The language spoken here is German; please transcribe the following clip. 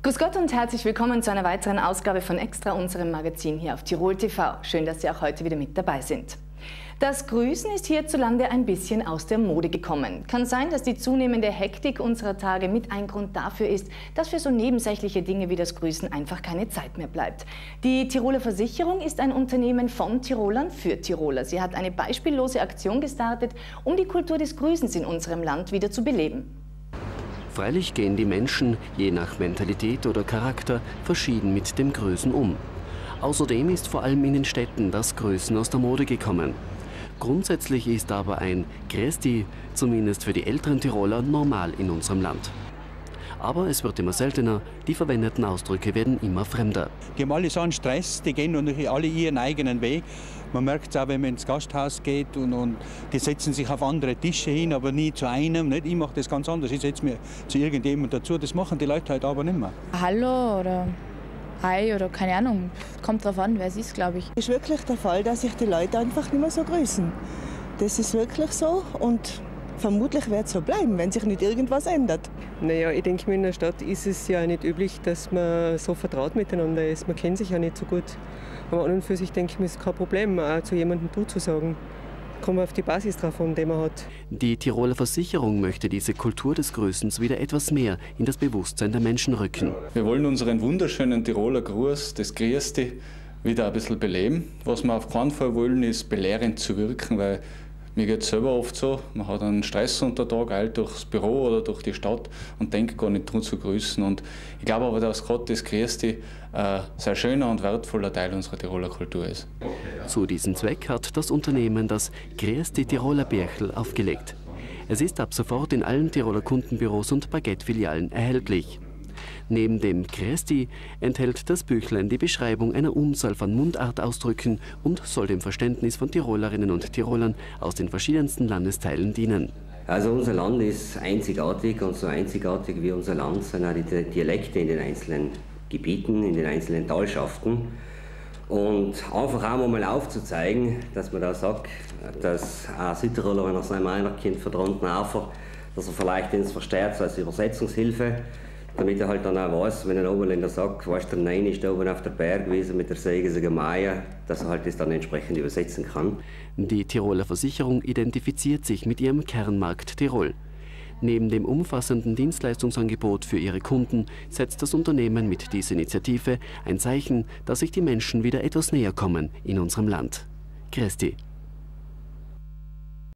Grüß Gott und herzlich willkommen zu einer weiteren Ausgabe von Extra, unserem Magazin hier auf Tirol TV. Schön, dass Sie auch heute wieder mit dabei sind. Das Grüßen ist hierzulande ein bisschen aus der Mode gekommen. Kann sein, dass die zunehmende Hektik unserer Tage mit ein Grund dafür ist, dass für so nebensächliche Dinge wie das Grüßen einfach keine Zeit mehr bleibt. Die Tiroler Versicherung ist ein Unternehmen von Tirolern für Tiroler. Sie hat eine beispiellose Aktion gestartet, um die Kultur des Grüßens in unserem Land wieder zu beleben. Freilich gehen die Menschen, je nach Mentalität oder Charakter, verschieden mit dem Grüßen um. Außerdem ist vor allem in den Städten das Grüßen aus der Mode gekommen. Grundsätzlich ist aber ein Grüß dich, zumindest für die älteren Tiroler, normal in unserem Land. Aber es wird immer seltener, die verwendeten Ausdrücke werden immer fremder. Die haben alle so einen Stress, die gehen natürlich alle ihren eigenen Weg. Man merkt es auch, wenn man ins Gasthaus geht und die setzen sich auf andere Tische hin, aber nie zu einem. Nicht? Ich mache das ganz anders, ich setze mich zu irgendjemandem dazu. Das machen die Leute halt aber nicht mehr. Hallo oder Hi oder keine Ahnung, kommt drauf an, wer es ist, glaube ich. Es ist wirklich der Fall, dass sich die Leute einfach nicht mehr so grüßen. Das ist wirklich so und vermutlich wird es so bleiben, wenn sich nicht irgendwas ändert. Naja, ich denke mir, in der Stadt ist es ja nicht üblich, dass man so vertraut miteinander ist. Man kennt sich ja nicht so gut. Aber an und für sich denke ich mir, ist kein Problem, auch zu jemandem du zu sagen. Kommt auf die Basis drauf an, die man hat. Die Tiroler Versicherung möchte diese Kultur des Grüßens wieder etwas mehr in das Bewusstsein der Menschen rücken. Wir wollen unseren wunderschönen Tiroler Gruß, das Grüß dich, wieder ein bisschen beleben. Was wir auf keinen Fall wollen, ist belehrend zu wirken, weil mir geht es selber oft so, man hat einen Stress unter Tag, eilt durchs Büro oder durch die Stadt und denkt gar nicht daran zu grüßen. Und ich glaube aber, dass gerade das Grüß dich ein sehr schöner und wertvoller Teil unserer Tiroler Kultur ist. Zu diesem Zweck hat das Unternehmen das Grüß dich Tiroler Birchel aufgelegt. Es ist ab sofort in allen Tiroler Kundenbüros und Baguette-Filialen erhältlich. Neben dem Grüß dich enthält das Büchlein die Beschreibung einer Unzahl von Mundartausdrücken und soll dem Verständnis von Tirolerinnen und Tirolern aus den verschiedensten Landesteilen dienen. Also unser Land ist einzigartig und so einzigartig wie unser Land sind auch die Dialekte in den einzelnen Gebieten, in den einzelnen Talschaften. Und einfach auch mal aufzuzeigen, dass man da sagt, dass ein Südtiroler, wenn er seinem einer Kind verdronnten Afer, dass er vielleicht ins versteht, so als Übersetzungshilfe, damit er halt dann auch weiß, wenn ein Oberländer sagt, weißt du, nein, ist da oben auf der Bergwiese mit der Säge Meier, dass er halt das dann entsprechend übersetzen kann. Die Tiroler Versicherung identifiziert sich mit ihrem Kernmarkt Tirol. Neben dem umfassenden Dienstleistungsangebot für ihre Kunden setzt das Unternehmen mit dieser Initiative ein Zeichen, dass sich die Menschen wieder etwas näher kommen in unserem Land. Grüß dich.